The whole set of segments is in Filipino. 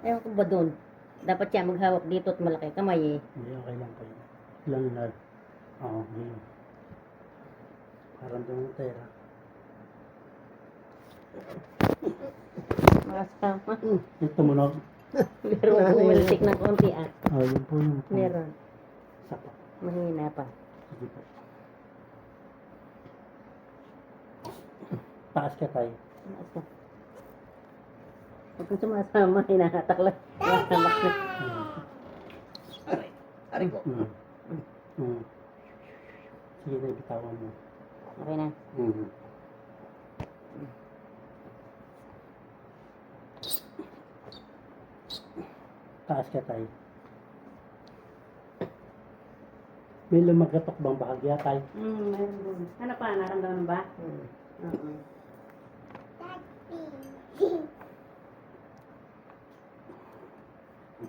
Ewan ko ba doon? Dapat siya maghawak dito at malaki kamay eh. Hindi, okay lang po yun. Lang na. Oo, yun. Parang doon ang tera. Makasama. Yung tumunog. Meron umultik ng konti ah. Oh, yun po yung po. Meron. Sapa. Mahina pa. Sige po. Taas ka tayo. Taas ka. Huwag kang sumasama, hinakatak lang. Masamak na. Aray po. Sige na, bitawan mo. Okay na. Taas ka tayo. May lumagatok bang bahagya tayo? Meron doon. Ano pa? Naramdaman ba? Oo.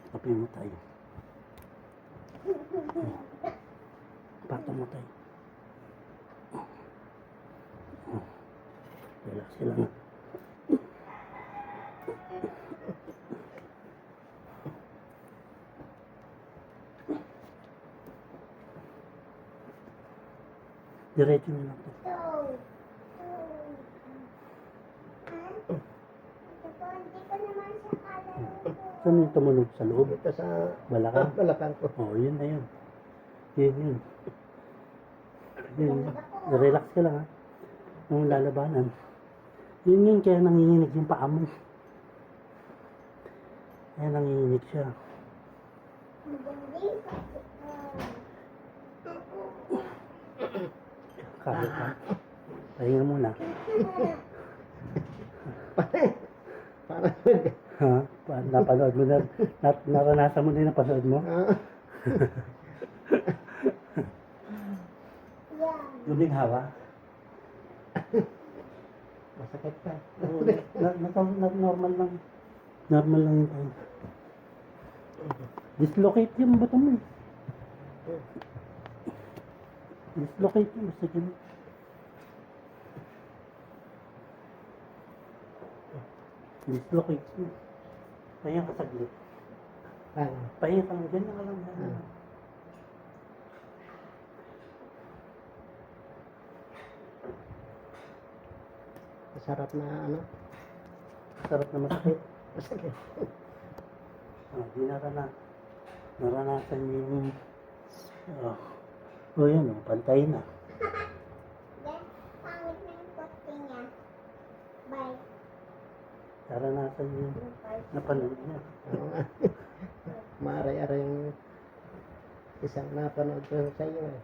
Kape mo tayo. Pato mo tayo. Relax ka lang. Diretso na lang to. Saan yung tumunog sa loob? Dito sa Balakang? balakang ko. Oo, yun na yun. Yun. Yun. Relax ka lang ha. Nung lalabanan. Yun kaya nanginginig yung paa mo. Kaya nanginginig siya. Kahit ha. Pahinga muna. Parang Ha? Napanood mo na? Naranasan mo din na panood mo? Luming hawa? masakit pa. Normal lang. Normal lang yung tayo. Dislocate yung bato mo eh. Dislocate yung basta yun. Dislocate yun. Pahinga ka saglit. Pahinga ka lang. Ganyan ka lang. Masarap na ano? Sarap na masakit. Masakit. Di naranasan yung yan pantay na. Pangit na yung poste niya. Bye. Naranasan yung napanood niya. Maaray-aray yung isang napanood ko sa iyo eh.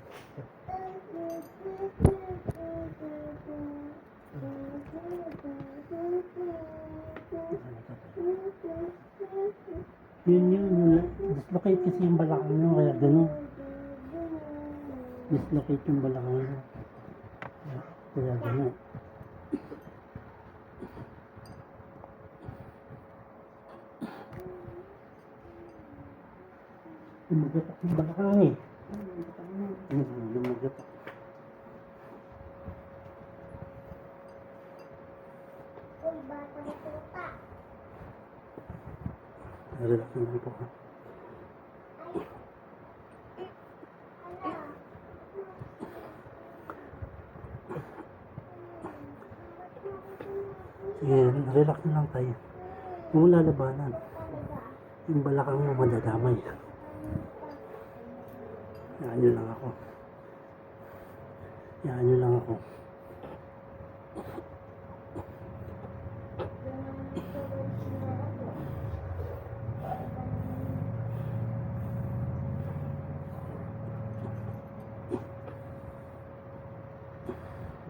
Yun. Dislocate kasi yung balakang nyo, kaya gano'n. Dislocate yung balakang nyo. Kaya gano'n. Lumagatak yung balakang eh. Lumagatak. Uy, bata na tuta. Relax na lang po ha. Sige, relax na lang tayo. Huwag lalabanan. Yung balakang mo madadamay. Yan nyo lang ako.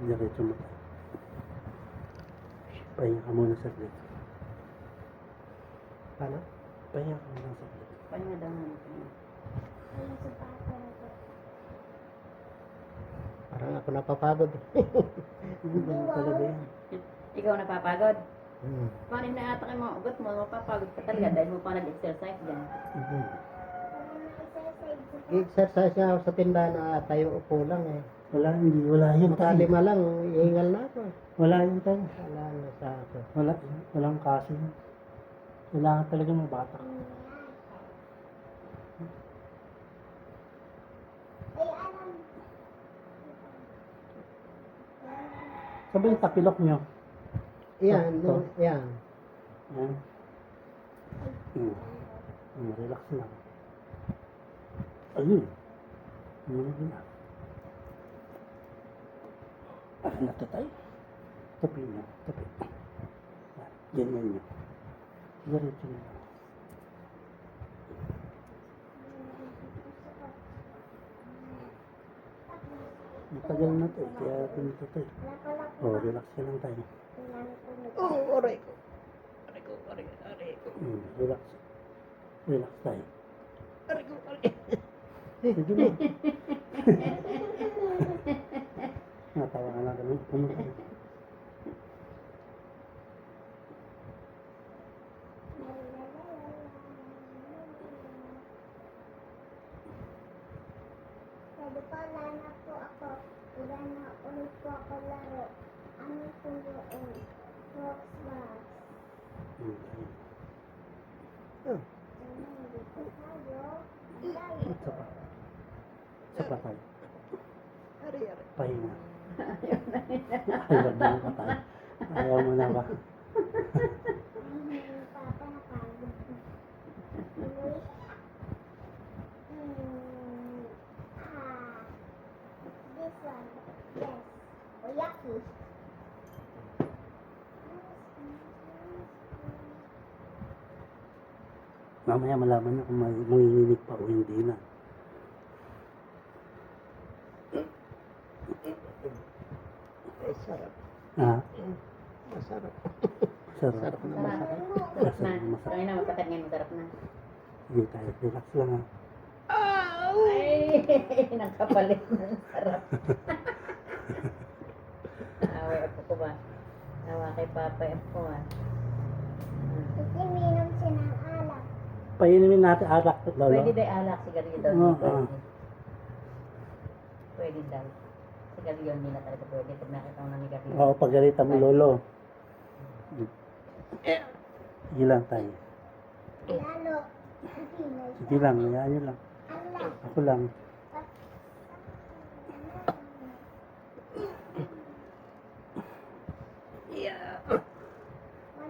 Diretso mo tayo. Pahinga ka muna saglit. Paano? Pahinga ka muna saglit. Pahinga daw naman. Ayun sa bata na to. Parang ako napapagod. Ganun talaga yan. Ikaw napapagod? Paano yung naatak yung mga ugat mo? Mapapagod ka talaga dahil mo pa nag-exercise dyan. Parang na-exercise sa I-exercise nga ako sa tindahan na tayo upo lang eh. Wala yun tayo. Makalima lang, ihingal na ako. Wala yun tayo. Wala na sa ako. Walang kaso yun. Kailangan talaga ng bata. Ay, alam. Sabi yung tapilok nyo. Yan, Ito. yan. Yan. Relax lang. Ayun. Na. Ano na ito tayo? Tabi nyo. Tabi. Yan nyo. Diretso nyo. Matagal na ito eh. Kaya pinito ito eh. Oh, relax ka lang tayo. Oh, aray ko. Aray ko. Relax. Relax tayo. Aray ko. Sige na. Natawa ka na ganun. Pumunta na. Sabi ko, lana po ako. Wala na ulit po ako laro. Ano po yun? Xbox. Oh, Hindi po tayo. Layo. Isa pa. Isa pa tayo. aray. Pahinga. Ayaw na ba tayo? Ayaw mo na ba? Papa, napagod. Uy. This one. Yes. Oyaki. Mamaya malaman na kung manginginig pa o hindi na. Ay, sarap. Ha? Masarap. Sarap. Sarap na masarap. Sarap na. Kaya na, masakit ngayon, masarap na. Sige tayo. Relax lang ha. Ay, nagkapalit ng sarap. Away ako ko ba? Awa kay Papa ako ah. Kasi minom siya ng alak. Painumin natin alak, lolo. Pwede daw alak, sigarilyo daw. Oo, Pwede. oo. Pwede daw. Sigarilyo nila talaga pwede. Pag nakita mo na sigarilyo. Oo, pagalitan mo, lolo. Sige lang tayo. Lalo. Hindi. Sige lang, hayaan nyo lang. Alak. Ako lang.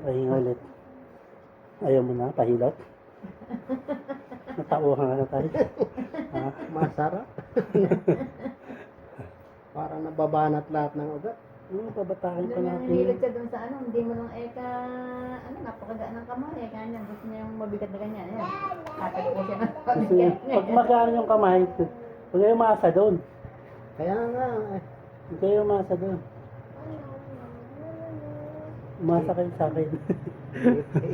Pahinga ulit. Ayaw mo na, pahilot. Natauhan ka na tayo. Ha? Masarap. Para nababanat lahat ng ugat. Pabatakin pa Doon yung natin. nahilig siya doon sa ano, hindi mo lang napakagaan ng kamay. Kanya, gusto niya yung mabigat na ganyan. Ayan. Katago ko siya ng Kasi mabigat pag magaan yung kamay, huwag kayo umasa doon. Kaya nga, Huwag kayo umasa doon. Umasa kayo sa akin.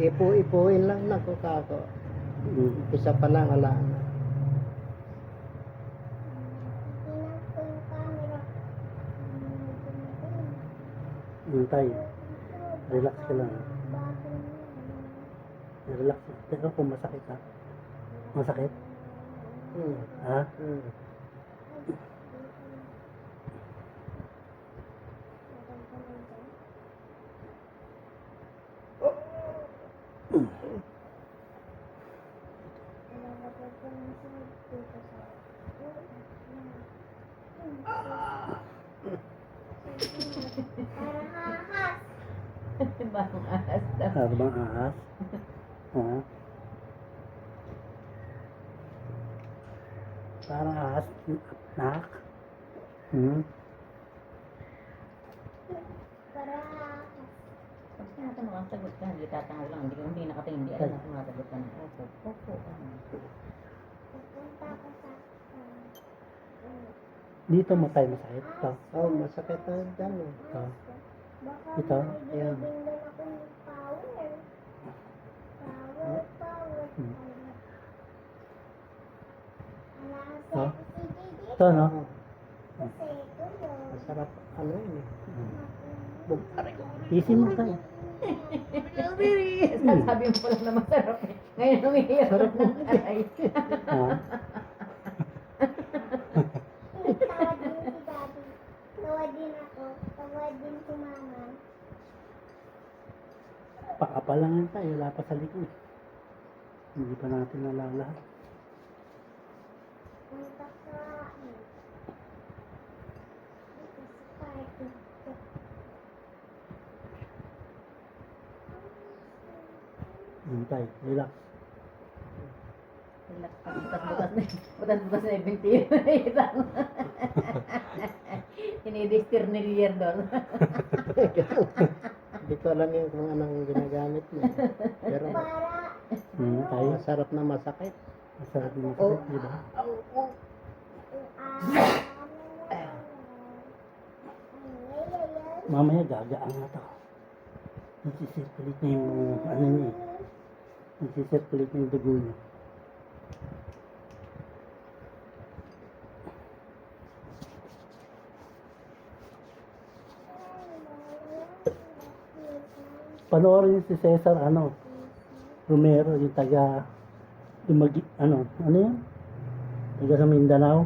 ipu-ipuin lang na ko kako. Isa pa lang, ala na. Tingnan ko yung camera. Tay, relax ka lang. Ha? Relax. Pero kung masakit ha. Masakit? Ha? Para hahas. Bagong ahas daw. Habang ahas. Ha? Parang ahas. Nak. Para hahas. Pag tinatanong ang sagot ka, hindi tatanong lang. Hindi nakatingin, hindi alam kung masagot ka na. Opo, opo. Pupunta ko sa... Dito mo tayo masakit. Ito. Oh, masakit na dyan. Ito. Baka Ito? may Ayan. bibinggan ako ng power. Power. Ha? Si Gigi. Ito, no? Kasi ito yun. Masarap, ano yun eh. Isin mo tayo. Sabi mo pala na masarap eh. Ngayon umihirap ng aray. Ha? Tawad din si Daddy. Tawad din ako. Tawad din si Mama. Paa lang yan tayo, wala pa sa likod. Hindi pa natin nalalahat. Ang pagkain. Ito sa party. Tay, relax. Relax ka, butas-butas na ibinti yun. Hinidistir ni Lier doon. Hindi ko alam yung kung anong ginagamit mo. Pero Para Tayo, masarap na masakit. masarap yung masakit, di ba? Mamaya gagaan na to. Nagsisirculate na yung ano niya eh. Nagsisirculate na yung dugo niya. Panoorin niyo si Cesar, Romero, yung taga, ano yun? Taga sa Mindanao.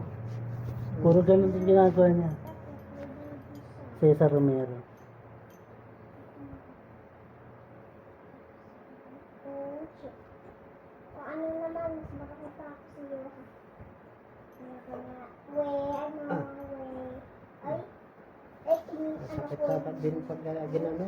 Puro ganun din ginagawa niya. Cesar Romero. o ano naman, mas makakita ako sa iyo. Ay, Masakit dapat din pag ginano.